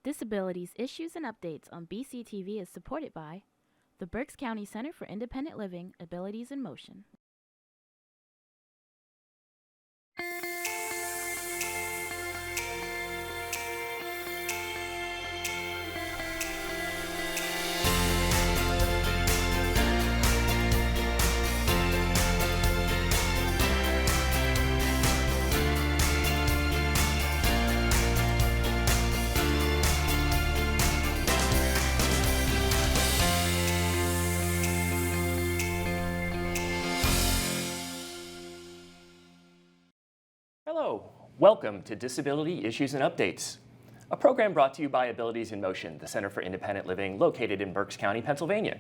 Disabilities Issues and Updates on BCTV is supported by the Berks County Center for Independent Living, Abilities in Motion. Hello, welcome to Disability Issues and Updates, a program brought to you by Abilities in Motion, the Center for Independent Living located in Berks County, Pennsylvania,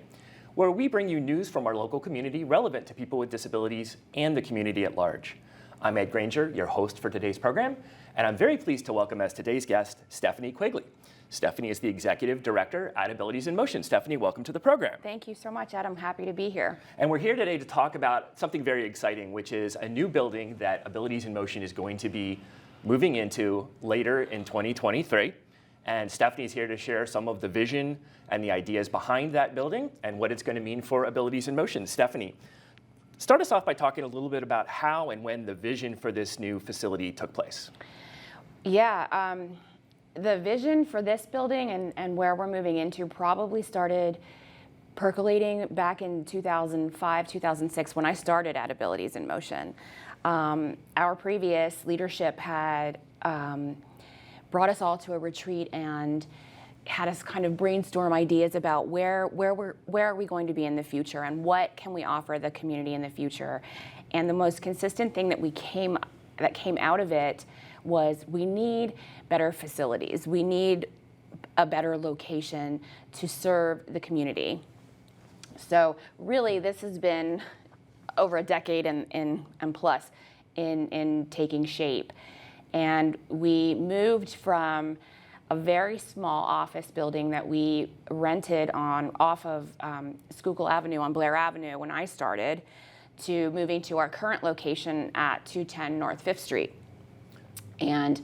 where we bring you news from our local community relevant to people with disabilities and the community at large. I'm Ed Granger, your host for today's program, and I'm very pleased to welcome as today's guest, Stephanie Quigley. Stephanie is the Executive Director at Abilities in Motion. Stephanie, welcome to the program. Thank you so much, Ed. I'm happy to be here. And we're here today to talk about something very exciting, which is a new building that Abilities in Motion is going to be moving into later in 2023. And Stephanie's here to share some of the vision and the ideas behind that building and what it's going to mean for Abilities in Motion. Stephanie, start us off by talking a little bit about how and when the vision for this new facility took place. Yeah, the vision for this building and where we're moving into probably started percolating back in 2005, 2006 when I started at Abilities in Motion. Our previous leadership had brought us all to a retreat and had us kind of brainstorm ideas about where are we going to be in the future and what can we offer the community in the future. And the most consistent thing that came out of it was we need better facilities. We need a better location to serve the community. So really this has been over a decade and plus in taking shape. And we moved from a very small office building that we rented off of Schuylkill Avenue on Blair Avenue when I started to moving to our current location at 210 North 5th Street. And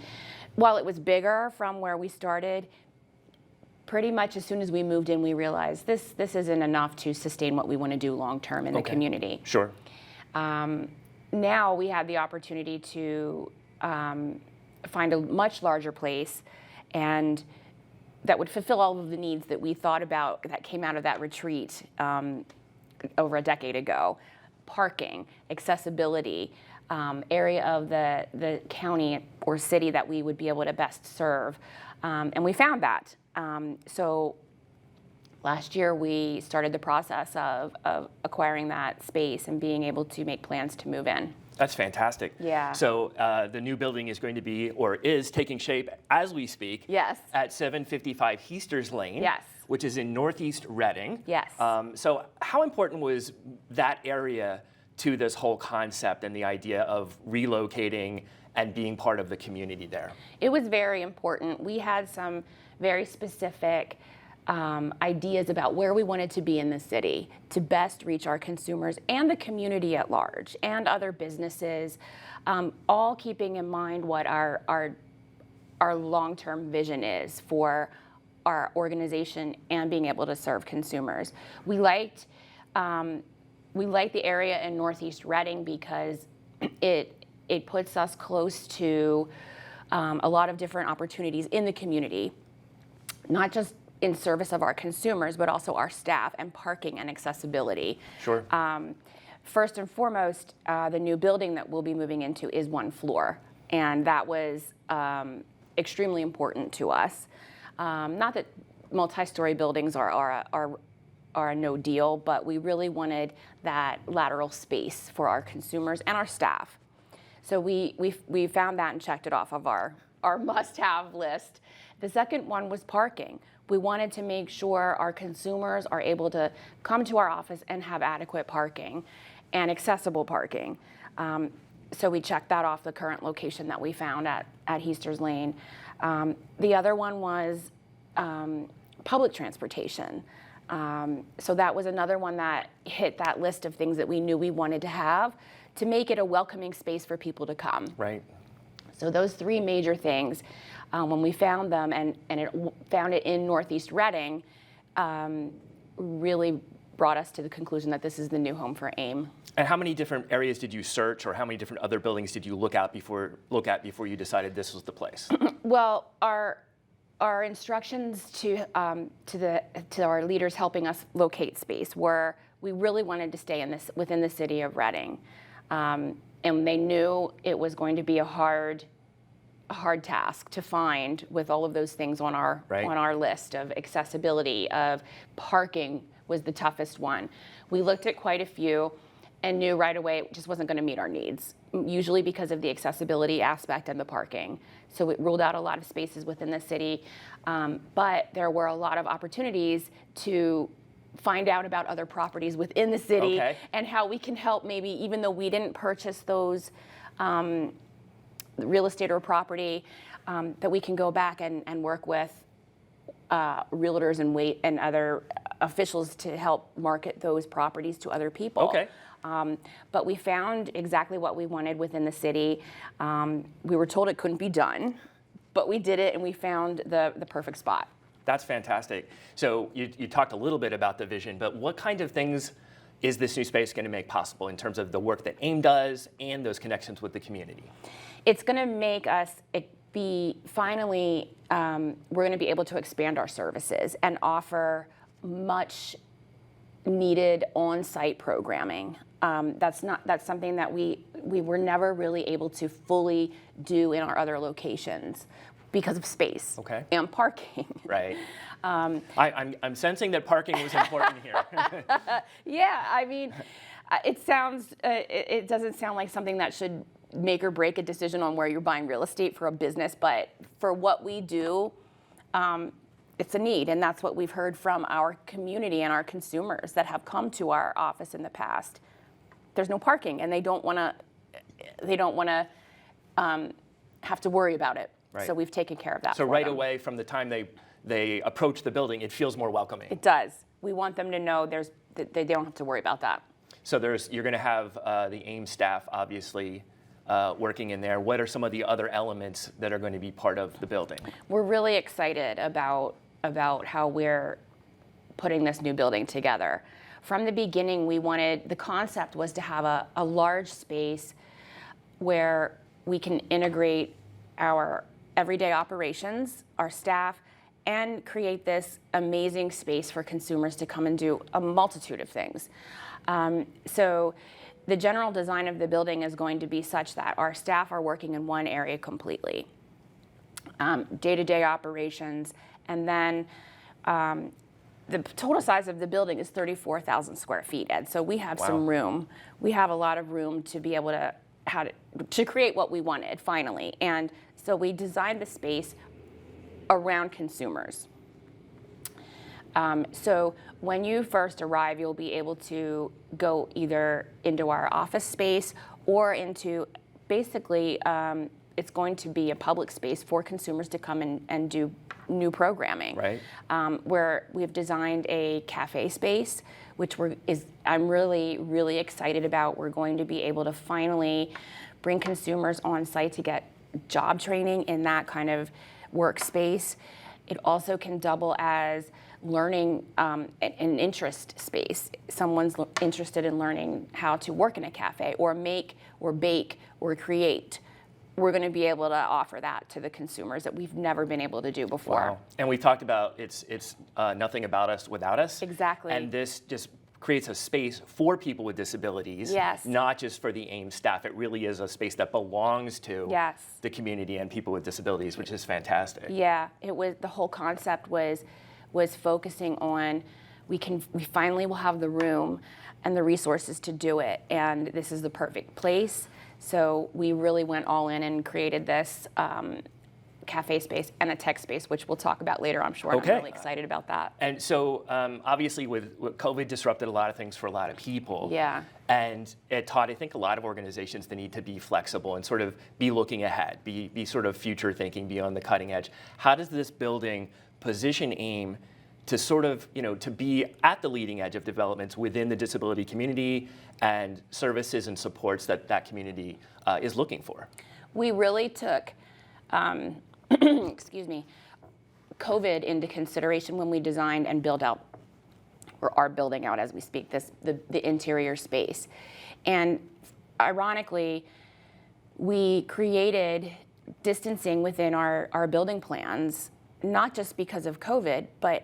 while it was bigger from where we started, pretty much as soon as we moved in, we realized this isn't enough to sustain what we want to do long term in the community. Sure. Now we had the opportunity to find a much larger place and that would fulfill all of the needs that we thought about that came out of that retreat over a decade ago. Parking, accessibility, area of the county or city that we would be able to best serve. And we found that. So last year we started the process of acquiring that space and being able to make plans to move in. That's fantastic. Yeah. So the new building is going to be, or is taking shape as we speak. Yes. At 755 Heasters Lane. Yes. Which is in Northeast Reading. Yes. So how important was that area to this whole concept and the idea of relocating and being part of the community there? It was very important. We had some very specific ideas about where we wanted to be in the city to best reach our consumers and the community at large and other businesses, all keeping in mind what our long-term vision is for our organization and being able to serve consumers. We liked the area in Northeast Reading because it puts us close to a lot of different opportunities in the community, not just in service of our consumers, but also our staff and parking and accessibility. Sure. First and foremost, the new building that we'll be moving into is one floor, and that was extremely important to us. Not that multi-story buildings are a no deal, but we really wanted that lateral space for our consumers and our staff. So we found that and checked it off of our must-have list. The second one was parking. We wanted to make sure our consumers are able to come to our office and have adequate parking and accessible parking. So we checked that off the current location that we found at Heasters Lane. The other one was public transportation. So that was another one that hit that list of things that we knew we wanted to have to make it a welcoming space for people to come. Right. So those three major things, when we found them found it in Northeast Reading, really brought us to the conclusion that this is the new home for AIM. And how many different areas did you search, or how many different other buildings did you look at before you decided this was the place? Well, our instructions to our leaders helping us locate space were we really wanted to stay within the city of Reading, and they knew it was going to be a hard task to find with all of those things on our list of accessibility, of parking was the toughest one. We looked at quite a few and knew right away it just wasn't going to meet our needs, usually because of the accessibility aspect and the parking. So it ruled out a lot of spaces within the city, but there were a lot of opportunities to find out about other properties within the city and how we can help, maybe even though we didn't purchase those real estate or property, that we can go back and work with realtors and other officials to help market those properties to other people. Okay. But we found exactly what we wanted within the city. We were told it couldn't be done, but we did it and we found the perfect spot. That's fantastic. So you talked a little bit about the vision, but what kind of things is this new space going to make possible in terms of the work that AIM does and those connections with the community? It's going to make us finally, we're going to be able to expand our services and offer much needed on-site programming. That's something that we were never really able to fully do in our other locations because of space and parking. Right. I'm sensing that parking was important here. Yeah, I mean, it doesn't sound like something that should make or break a decision on where you're buying real estate for a business, but for what we do, it's a need, and that's what we've heard from our community and our consumers that have come to our office in the past. There's no parking, and they don't want to have to worry about it. Right. So we've taken care of that. So for right them. away from the time they approach the building, it feels more welcoming. It does. We want them to know that they don't have to worry about that. So you're going to have the AIM staff, obviously, working in there. What are some of the other elements that are going to be part of the building? We're really excited about how we're putting this new building together. From the beginning, the concept was to have a large space where we can integrate our everyday operations, our staff, and create this amazing space for consumers to come and do a multitude of things. So the general design of the building is going to be such that our staff are working in one area completely, day-to-day operations, and then the total size of the building is 34,000 square feet, Ed. So we have some room. We have a lot of room to be able to create what we wanted finally. And so we designed the space around consumers. So when you first arrive, you'll be able to go either into our office space or into basically it's going to be a public space for consumers to come and do new programming. Right. Where we've designed a cafe space, which I'm really, really excited about. We're going to be able to finally bring consumers on site to get job training in that kind of workspace. It also can double as learning an interest space. Someone's interested in learning how to work in a cafe or make or bake or create. We're going to be able to offer that to the consumers that we've never been able to do before. Wow. And we've talked about it's nothing about us without us. Exactly. And this just creates a space for people with disabilities, yes, not just for the AIM staff. It really is a space that belongs to yes, the community and people with disabilities, which is fantastic. Yeah, the whole concept was focusing on we finally will have the room and the resources to do it, and this is the perfect place. So we really went all in and created this cafe space and a tech space, which we'll talk about later, I'm sure. Okay. I'm really excited about that. And so obviously with COVID disrupted a lot of things for a lot of people. Yeah. And it taught, I think, a lot of organizations the need to be flexible and sort of be looking ahead, be sort of future thinking, be on the cutting edge. How does this building position AIM to sort of, to be at the leading edge of developments within the disability community and services and supports that community is looking for? We really took, excuse me, COVID into consideration when we designed and built out, or are building out as we speak, the interior space. And ironically, we created distancing within our building plans, not just because of COVID, but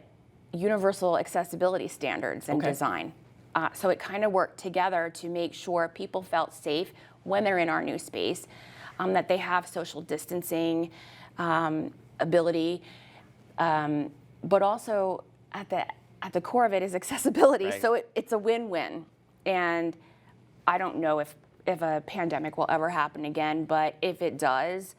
universal accessibility standards and design. So it kind of worked together to make sure people felt safe when they're in our new space, that they have social distancing ability, but also at the core of it is accessibility. Right. So it's a win-win. And I don't know if a pandemic will ever happen again, but if it does,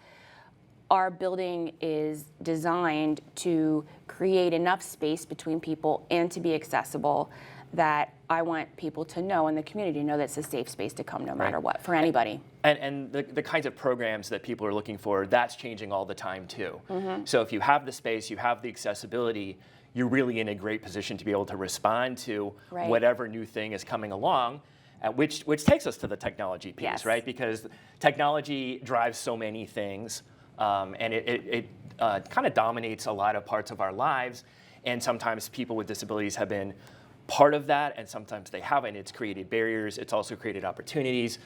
our building is designed to create enough space between people and to be accessible that I want people to know, and the community to know, that it's a safe space to come no matter what for anybody. And the kinds of programs that people are looking for, that's changing all the time too. So if you have the space, you have the accessibility, you're really in a great position to be able to respond to whatever new thing is coming along, which takes us to the technology piece, right? Because technology drives so many things, and it kind of dominates a lot of parts of our lives, and sometimes people with disabilities have been part of that, and sometimes they haven't. It's created barriers. It's also created opportunities.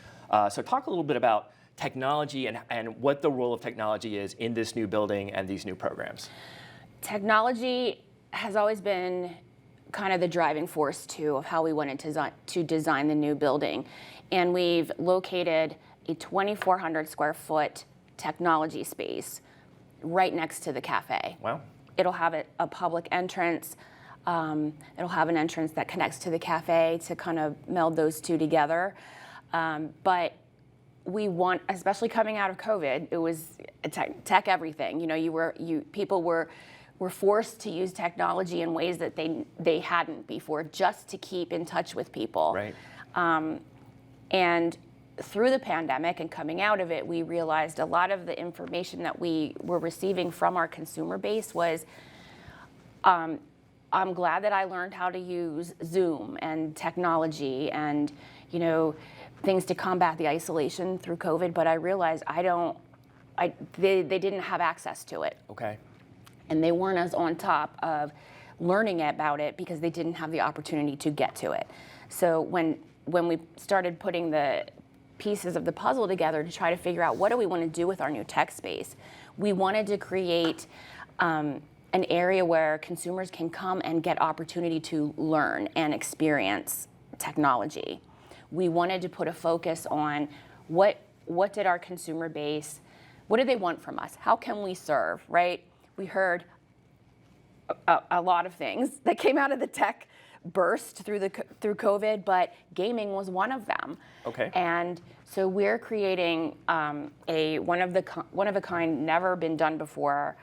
So talk a little bit about technology and what the role of technology is in this new building and these new programs. Technology has always been kind of the driving force too of how we wanted to design the new building. And we've located a 2,400 square foot technology space right next to the cafe. Wow. It'll have a public entrance. It'll have an entrance that connects to the cafe to kind of meld those two together. But we want, especially coming out of COVID, it was tech everything. You know, people were forced to use technology in ways that they hadn't before, just to keep in touch with people. Right. And through the pandemic and coming out of it, we realized a lot of the information that we were receiving from our consumer base was, I'm glad that I learned how to use Zoom and technology and, you know, things to combat the isolation through COVID, but I realized they didn't have access to it. Okay. And they weren't as on top of learning about it because they didn't have the opportunity to get to it. So when we started putting the pieces of the puzzle together to try to figure out what do we want to do with our new tech space, we wanted to create an area where consumers can come and get opportunity to learn and experience technology. We wanted to put a focus on what did our consumer base, what do they want from us? How can we serve, right? We heard a lot of things that came out of the tech burst through COVID, but gaming was one of them. Okay. And so we're creating a one of a kind, never been done before,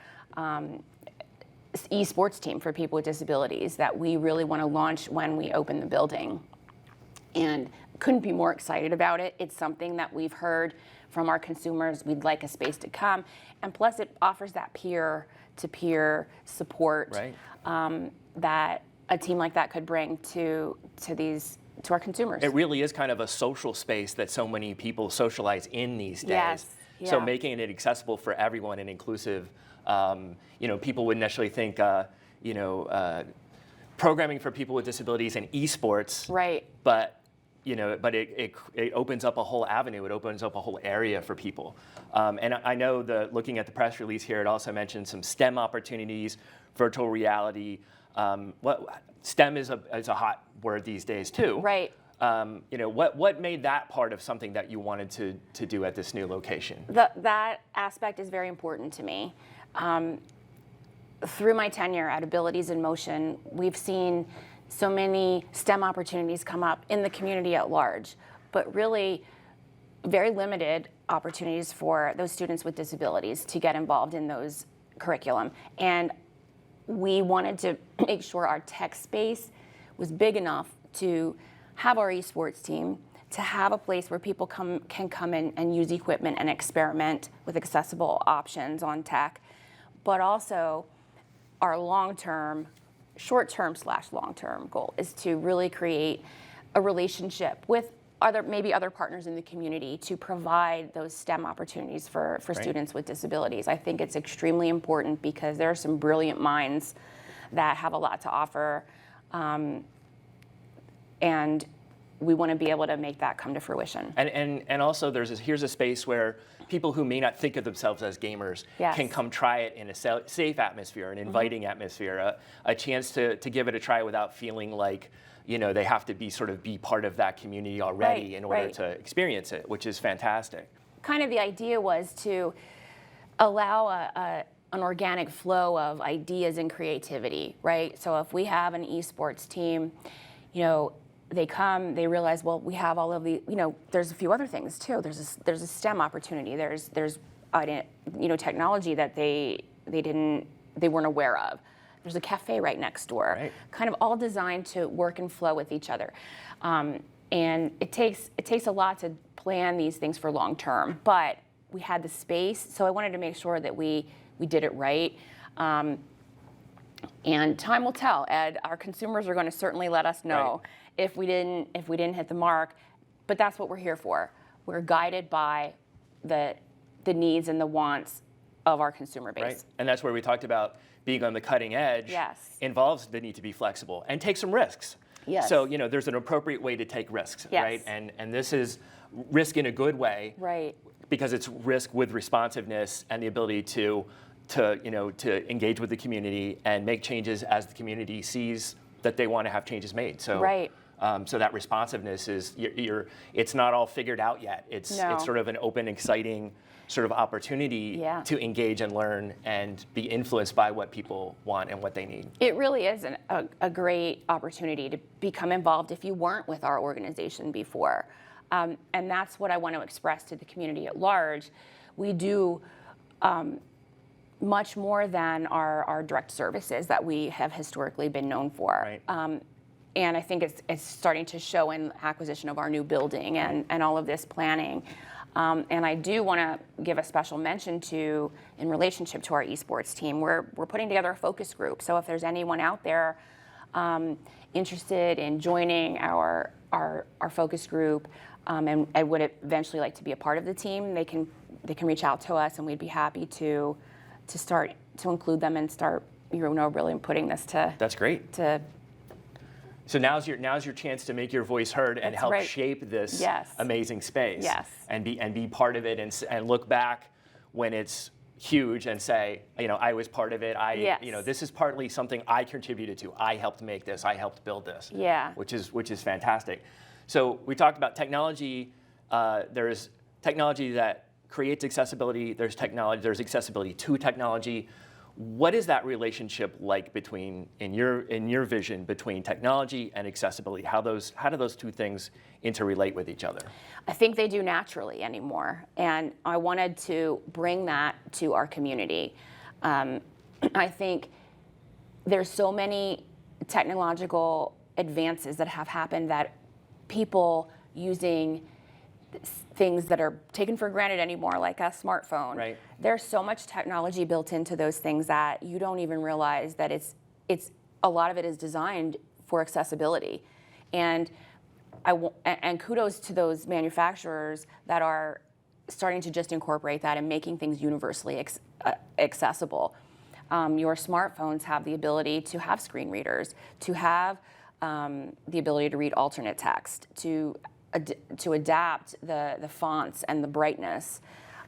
esports team for people with disabilities that we really want to launch when we open the building. And couldn't be more excited about it. It's something that we've heard from our consumers. We'd like a space to come. And plus it offers that peer-to-peer support that a team like that could bring to our consumers. It really is kind of a social space that so many people socialize in these days. Yes. So Yeah. making it accessible for everyone and inclusive. People wouldn't necessarily think, programming for people with disabilities and esports. Right. But it opens up a whole avenue. It opens up a whole area for people. And I know looking at the press release here, it also mentioned some STEM opportunities, virtual reality. STEM is a hot word these days too. Right. What made that part of something that you wanted to do at this new location? That aspect is very important to me. Through my tenure at Abilities in Motion, we've seen so many STEM opportunities come up in the community at large, but really very limited opportunities for those students with disabilities to get involved in those curriculum. And we wanted to make sure our tech space was big enough to have our esports team, to have a place where people can come in and use equipment and experiment with accessible options on tech, but also our short-term/long-term goal is to really create a relationship with other maybe other partners in the community to provide those STEM opportunities for students with disabilities. I think it's extremely important because there are some brilliant minds that have a lot to offer, and we want to be able to make that come to fruition. And also here's a space where people who may not think of themselves as gamers Yes. can come try it in a safe atmosphere, an inviting atmosphere, a chance to give it a try without feeling like, they have to be part of that community already Right, in order right. to experience it, which is fantastic. Kind of the idea was to allow an organic flow of ideas and creativity, right? So if we have an esports team, they come, they realize, well, we have all of the, there's a few other things too. There's a STEM opportunity. There's technology that they weren't aware of. There's a cafe right next door. Right. Kind of all designed to work and flow with each other. And it takes a lot to plan these things for long term, but we had the space, so I wanted to make sure that we did it right. And time will tell, Ed. Our consumers are going to certainly let us know if we didn't hit the mark. But that's what we're here for. We're guided by the needs and the wants of our consumer base. Right. And that's where we talked about being on the cutting edge. Yes. Involves the need to be flexible and take some risks. Yes. So, there's an appropriate way to take risks, Yes. right? And this is risk in a good way. Right. Because it's risk with responsiveness and the ability to engage with the community and make changes as the community sees that they want to have changes made. So, Right. So that responsiveness is it's not all figured out yet. It's sort of an open, exciting sort of opportunity to engage and learn and be influenced by what people want and what they need. It really is a great opportunity to become involved if you weren't with our organization before. And that's what I want to express to the community at large. We do much more than our direct services that we have historically been known for. Right. And I think it's starting to show in acquisition of our new building and all of this planning. And I do want to give a special mention in relationship to our esports team, we're putting together a focus group. So if there's anyone out there interested in joining our focus group and would eventually like to be a part of the team, they can reach out to us, and we'd be happy to start to include them and start really putting this to. That's great. So now's your chance to make your voice heard and That's help right. shape this Yes. amazing space. Yes. And be part of it and look back when it's huge and say, I was part of it. Yes. This is partly something I contributed to. I helped make this. I helped build this. Yeah. Which is fantastic. So we talked about technology. There's technology that creates accessibility. There's accessibility to technology. What is that relationship like in your vision between technology and accessibility? How do those two things interrelate with each other? I think they do naturally anymore, and I wanted to bring that to our community. I think there's so many technological advances that have happened that people using things that are taken for granted anymore, like a smartphone. Right. There's so much technology built into those things that you don't even realize that it's a lot of it is designed for accessibility, and kudos to those manufacturers that are starting to just incorporate that and making things universally accessible. Your smartphones have the ability to have screen readers, to have the ability to read alternate text, to adapt the fonts and the brightness,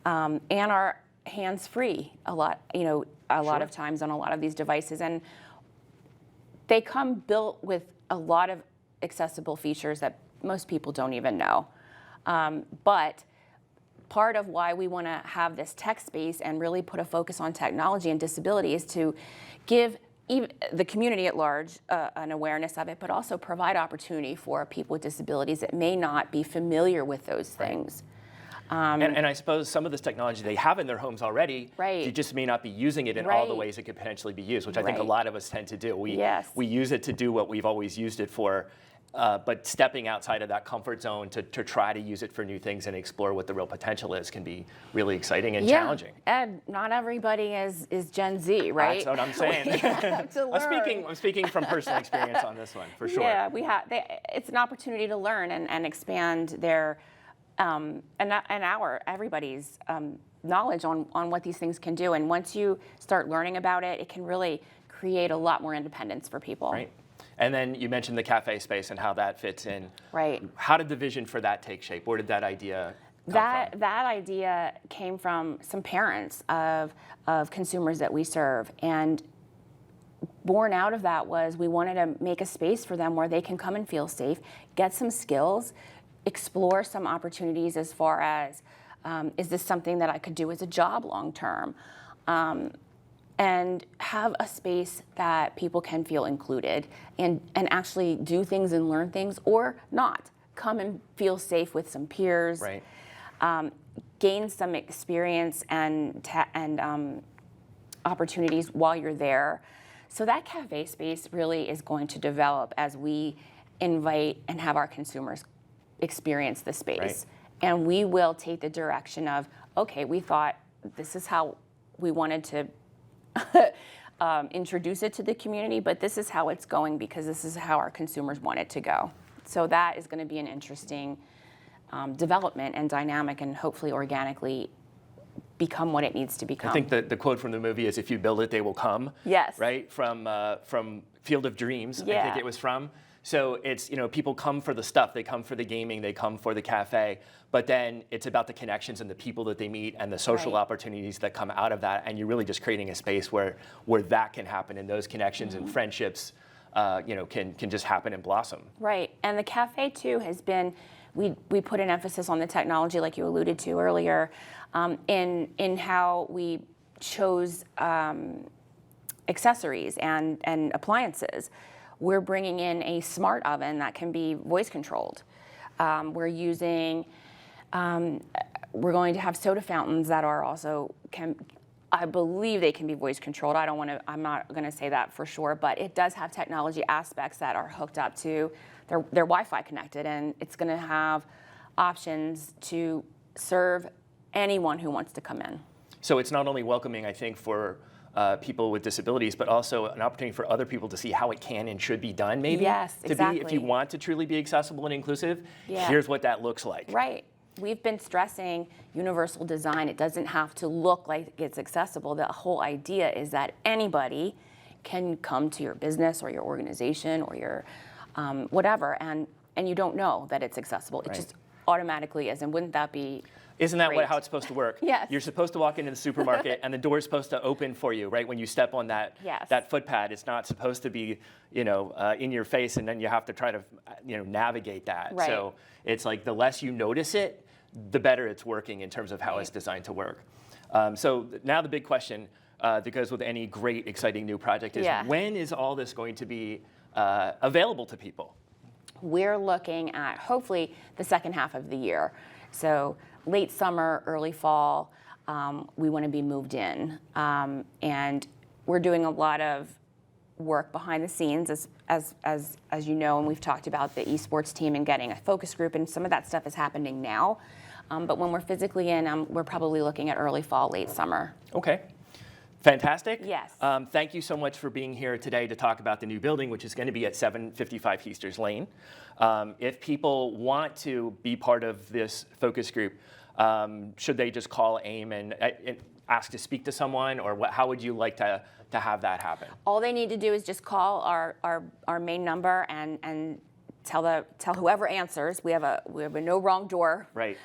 and are hands-free a lot of times on a lot of these devices. And they come built with a lot of accessible features that most people don't even know. But part of why we want to have this tech space and really put a focus on technology and disability is to give the community at large an awareness of it, but also provide opportunity for people with disabilities that may not be familiar with those things. And I suppose some of this technology they have in their homes already, Right. you just may not be using it in all the Right. ways it could potentially be used, which I think a Right. lot of us tend to do. Yes. We use it to do what we've always used it for, but stepping outside of that comfort zone to try to use it for new things and explore what the real potential is can be really exciting and challenging. And not everybody is Gen Z, right? That's what I'm saying. We have to learn. I'm speaking from personal experience on this one, for sure. Yeah, it's an opportunity to learn and expand their everybody's knowledge on what these things can do. And once you start learning about it, it can really create a lot more independence for people. Right. And then you mentioned the cafe space and how that fits in. Right. How did the vision for that take shape? Where did that idea come from? That idea came from some parents of consumers that we serve, and born out of that was we wanted to make a space for them where they can come and feel safe, get some skills, explore some opportunities as far as is this something that I could do as a job long term, and have a space that people can feel included and actually do things and learn things or not. Come and feel safe with some peers. Right. Gain some experience and opportunities while you're there. So that cafe space really is going to develop as we invite and have our consumers experience the space. Right. And we will take the direction of, okay, we thought this is how we wanted to introduce it to the community, but this is how it's going because this is how our consumers want it to go. So that is going to be an interesting development and dynamic, and hopefully organically become what it needs to become. I think the quote from the movie is, "If you build it, they will come." Yes. Right? From Field of Dreams, I Yeah. think it was from. So it's, people come for the stuff, they come for the gaming, they come for the cafe, but then it's about the connections and the people that they meet and the social Right. opportunities that come out of that, and you're really just creating a space where that can happen, and those connections and friendships, can just happen and blossom. Right, and the cafe too has been, we put an emphasis on the technology like you alluded to earlier, in how we chose accessories and appliances. We're bringing in a smart oven that can be voice controlled. We're going to have soda fountains that are also I believe they can be voice controlled. I'm not going to say that for sure, but it does have technology aspects that are hooked up to, they're Wi-Fi connected, and it's going to have options to serve anyone who wants to come in. So it's not only welcoming, I think, for people with disabilities, but also an opportunity for other people to see how it can and should be done, maybe? Yes, exactly. If you want to truly be accessible and inclusive, Yeah. here's what that looks like. Right. We've been stressing universal design. It doesn't have to look like it's accessible. The whole idea is that anybody can come to your business or your organization or your whatever, and you don't know that it's accessible. It Right. just automatically is, and wouldn't that be Isn't that great? how it's supposed to work? Yes. You're supposed to walk into the supermarket and the door's supposed to open for you, right? When you step on that Yes. that footpad, it's not supposed to be, in your face, and then you have to try to, navigate that. Right. So it's like the less you notice it, the better it's working in terms of how Right. it's designed to work. So now the big question that goes with any great, exciting new project is, Yeah. when is all this going to be available to people? We're looking at hopefully the second half of the year. So late summer, early fall, we want to be moved in. And we're doing a lot of work behind the scenes, as you know, and we've talked about the esports team and getting a focus group, and some of that stuff is happening now. But when we're physically in, we're probably looking at early fall, late summer. Okay. Fantastic. Yes. Thank you so much for being here today to talk about the new building, which is going to be at 755 Heasters Lane. If people want to be part of this focus group, should they just call AIM and ask to speak to someone, or how would you like to have that happen? All they need to do is just call our main number and tell whoever answers. We have a no wrong door Right.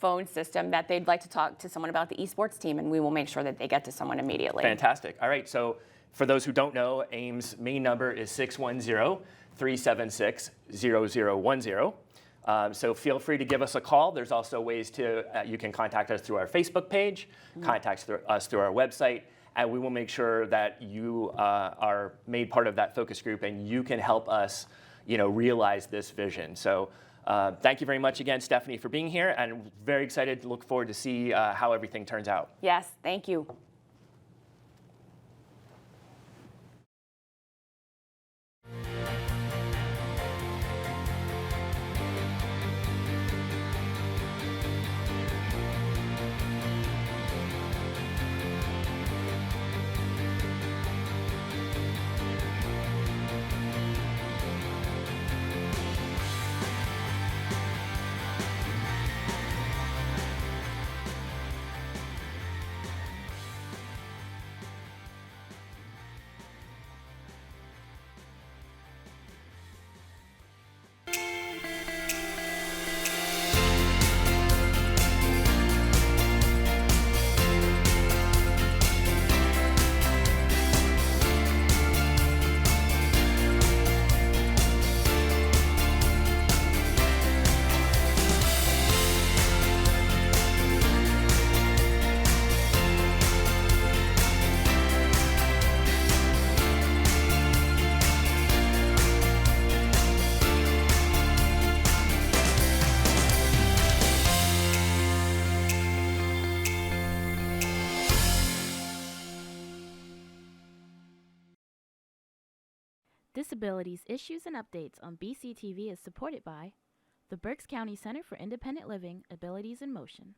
phone system that they'd like to talk to someone about the esports team, and we will make sure that they get to someone immediately. Fantastic. All right. So for those who don't know, AIM's main number is 610-376-0010. So feel free to give us a call. There's also ways you can contact us through our Facebook page, contact us through our website, and we will make sure that you are made part of that focus group and you can help us, realize this vision. So thank you very much again, Stephanie, for being here, and very excited to look forward to see how everything turns out. Yes, thank you. Disabilities Issues and Updates on BCTV is supported by the Berks County Center for Independent Living, Abilities in Motion.